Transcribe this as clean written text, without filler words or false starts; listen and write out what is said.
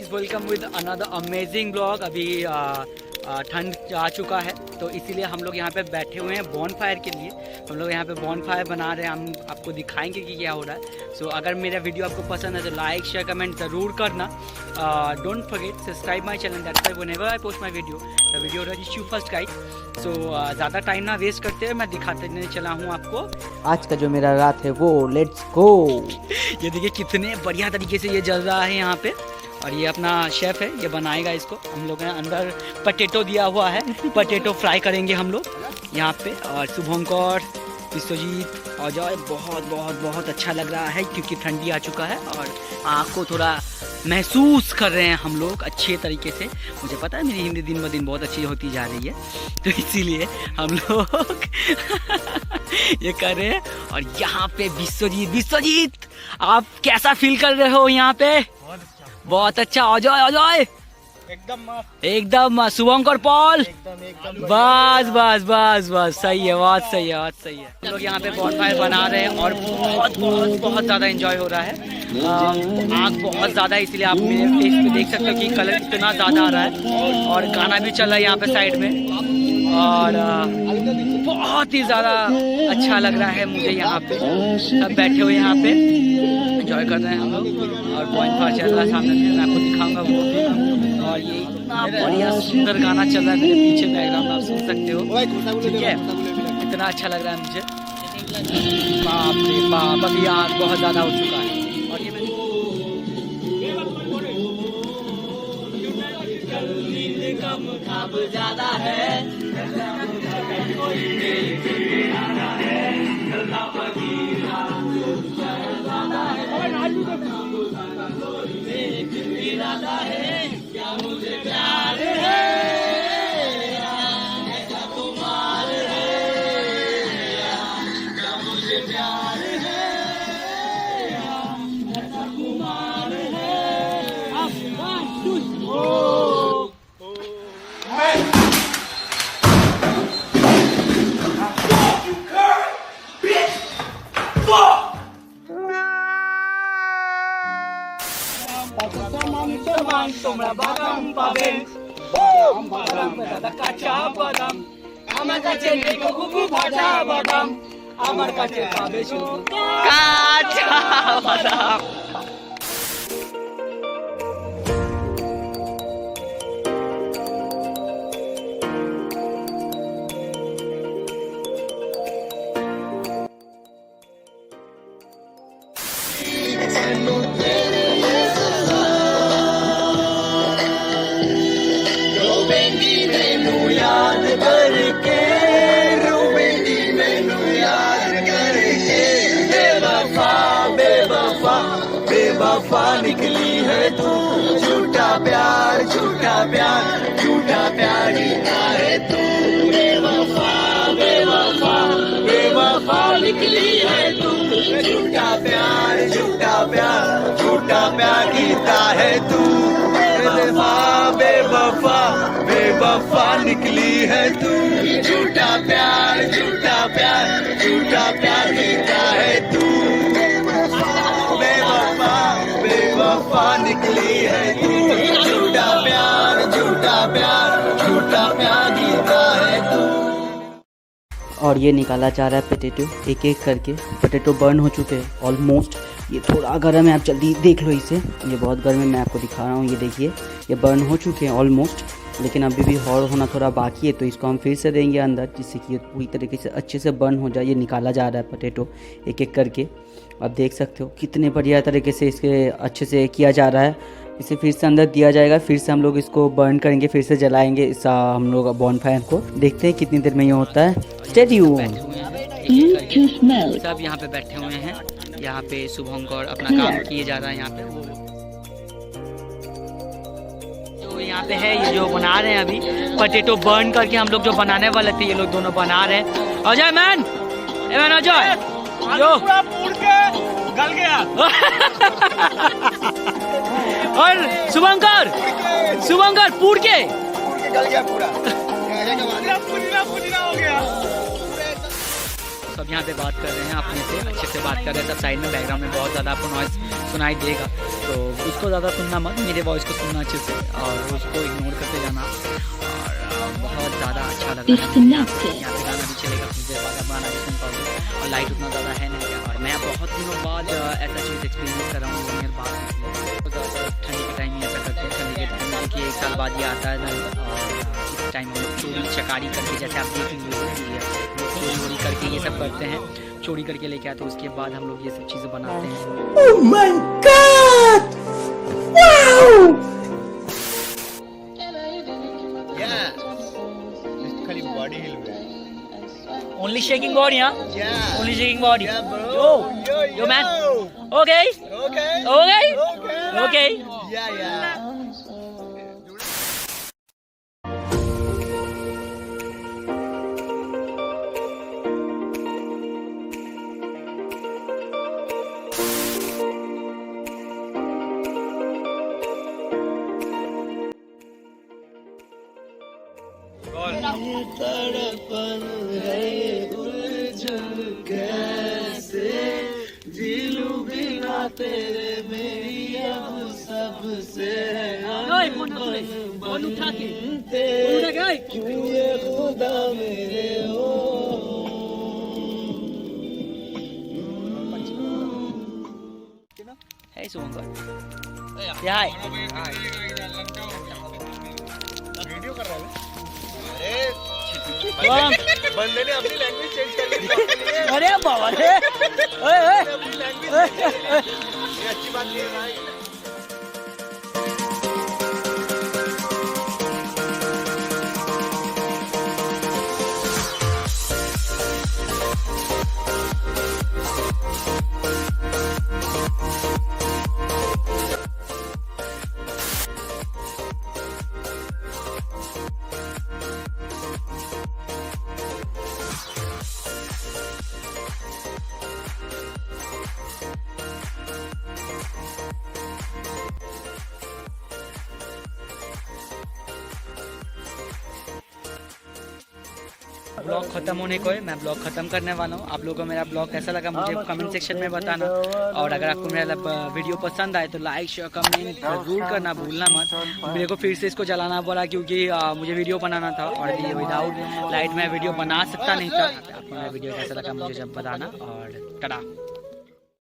Guys, welcome with another amazing blog. अभी ठंड आ चुका है तो इसीलिए हम लोग यहाँ पे बैठे हुए हैं बॉन फायर के लिए। हम लोग यहाँ पे बॉन फायर बना रहे हैं, हम आपको दिखाएंगे कि क्या हो रहा है। सो अगर मेरा वीडियो आपको पसंद है तो लाइक शेयर कमेंट ज़रूर करना। Don't forget subscribe my channel, that's why whenever I post my video the video reach you first guys. So ज़्यादा टाइम ना वेस्ट करते हुए मैं दिखाते चला हूँ आपको आज का जो मेरा रात है वो। Let's go. ये देखिए कितने बढ़िया तरीके से ये जल रहा है यहाँ पे। और ये अपना शेफ है, ये बनाएगा इसको। हम लोग ने अंदर पटेटो दिया हुआ है, पटेटो फ्राई करेंगे हम लोग यहाँ पे। और शुभंकर, विश्वजीत और जो बहुत बहुत बहुत अच्छा लग रहा है क्योंकि ठंडी आ चुका है और आँख को थोड़ा महसूस कर रहे हैं हम लोग अच्छे तरीके से। मुझे पता है मेरी हिंदी दिन ब दिन बहुत अच्छी होती जा रही है तो इसीलिए हम लोग ये कर रहे हैं। और यहाँ पे विश्वजीत आप कैसा फील कर रहे हो यहाँ पे? बहुत अच्छा। अजय एकदम शुभंकर पॉल, बस बस बस बस सही है, बहुत सही है, बहुत सही है। हम लोग यहाँ पे बॉन फायर बना रहे हैं और बहुत बहुत बहुत ज़्यादा एंजॉय हो रहा है। आग बहुत ज़्यादा है इसलिए आप मेरे फेस पे देख सकते हो कि कलर कितना ज़्यादा आ रहा है। और गाना भी चल रहा है यहाँ पे साइड में और बहुत ही ज़्यादा अच्छा लग रहा है मुझे। यहाँ पे सब बैठे हुए यहाँ पे एंजॉय कर रहे हैं हम लोग और पॉइंट फायर चल रहा है सामने से, मैं आपको दिखाऊंगा वो भी। और ये इतना बढ़िया सुंदर गाना चल रहा है मेरे पीछे बैकग्राउंड में, आप सुन सकते हो, ठीक है? इतना अच्छा लग रहा है मुझे। बाप रे बाप, अभी आग बहुत ज़्यादा हो चुका है। और ये ज़्यादा है इरादा है क्या मुझे प्यार है, ऐसा तुम्हार है क्या मुझे प्यार है, ऐसा तुम्हार है। তোমরা বাদাম পাবেন, বাদাম কাঁচা বাদাম, আমার কাছে নেই কুকু ভাজা বাদাম, আমার কাছে পাবে শুধু কাঁচা বাদাম। बेवफा निकली है तू, झूठा प्यार झूठा प्यार झूठा प्यार जीता है तू। बेवफा बेवफा बेवफा निकली है तू, झूठा प्यार झूठा प्यार झूठा प्यार जीता है तू। बेवफा बेवफा बेवफा निकली है तू, झूठा प्यार झूठा प्यार झूठा प्यार जीता है तू। बेवफा निकली है तू, झूठा प्यार झूठा प्यार जीता है तू। और ये निकाला जा रहा है पोटैटो एक एक करके। पोटैटो बर्न हो चुके हैं ऑलमोस्ट। ये थोड़ा गर्म है, आप जल्दी देख लो इसे, ये बहुत गर्म है, मैं आपको दिखा रहा हूँ। ये देखिए ये बर्न हो चुके हैं ऑलमोस्ट, लेकिन अभी भी हॉट होना थोड़ा बाकी है तो इसको हम फिर से देंगे अंदर जिससे कि ये पूरी तरीके से अच्छे से बर्न हो जाए। ये निकाला जा रहा है पोटैटो एक एक करके। आप देख सकते हो कितने बढ़िया तरीके से इसके अच्छे से किया जा रहा है। इसे फिर से अंदर दिया जाएगा, फिर से हम लोग इसको बर्न करेंगे, फिर से जलाएंगे इस हम लोग बॉन फायर को। देखते हैं कितनी देर में ये होता है। Stay tuned. सब यहाँ पे बैठे हुए हैं, यहाँ पे शुभंकर अपना काम किए जा रहा है यहाँ पे। तो यहाँ पे है ये जो बना रहे हैं अभी पोटैटो बर्न करके, हम लोग जो बनाने वाले थे ये लोग दोनों बना रहे हैं। अजय मैन अजय जो पूड़ के गल गया और शुभंकर पूड़ के गल गया पूरा हो गया। सब यहाँ पे बात कर रहे हैं अपने से, अच्छे से बात कर रहे हैं। सब साइड में बैकग्राउंड में बहुत ज़्यादा आपको नॉइस सुनाई देगा, तो उसको ज़्यादा सुनना मत, मेरे वॉइस को सुनना अच्छे से और उसको इग्नोर करते जाना। और बहुत ज़्यादा अच्छा लग रहा है, यहाँ पे गाना भी चलेगा, कुछ देर बाद गाना भी सुन पाओगे। और लाइट उतना ज़्यादा है नहीं, और मैं बहुत दिनों बाद ऐसा चीज़ एक्सपीरियंस कर रहा हूँ 1 ईयर बाद। बहुत ज़्यादा ठंडी के टाइम में ऐसा करते हैं, ठंडी के टाइम में कि 1 साल बाद ये आता है ना, और इस टाइम हम लोग चोरी चकारी करके, जैसे आप देख लीजिए चोरी करके ये सब करते हैं, चोरी करके लेके आते हैं, उसके बाद हम लोग ये सब चीज़ें बनाते हैं। Oh my God! Wow! खाली बॉडी हिल में Only shaking body, huh? Yeah. Only shaking body. Yeah, bro. Yo, man. Okay. Okay. Okay. Okay. Okay. Yeah. तड़पन है उलझन कैसे जीलू बिना तेरे मेरी अब सबसे क्यों ये खुदा मेरे हो। Hey, Sumangal. Yeah, hi. Video कर रहा है। Wow. बंदे ने अपनी लैंग्वेज चेंज कर ली तो अपने लिए अरे बाबा रे, अपनी लैंग्वेज ये अच्छी बात नहीं है भाई। ब्लॉग खत्म होने को है, मैं ब्लॉग खत्म करने वाला हूँ। आप लोगों को मेरा ब्लॉग कैसा लगा मुझे कमेंट सेक्शन में बताना, और अगर आपको मेरा वीडियो पसंद आए तो लाइक शेयर कमेंट जरूर करना भूलना मत। मेरे को फिर से इसको चलाना पड़ा क्योंकि मुझे वीडियो बनाना था, और ये विदाउट लाइट मैं वीडियो बना सकता नहीं था। आपको मेरा वीडियो कैसा लगा मुझे जब बताना, और टाटा।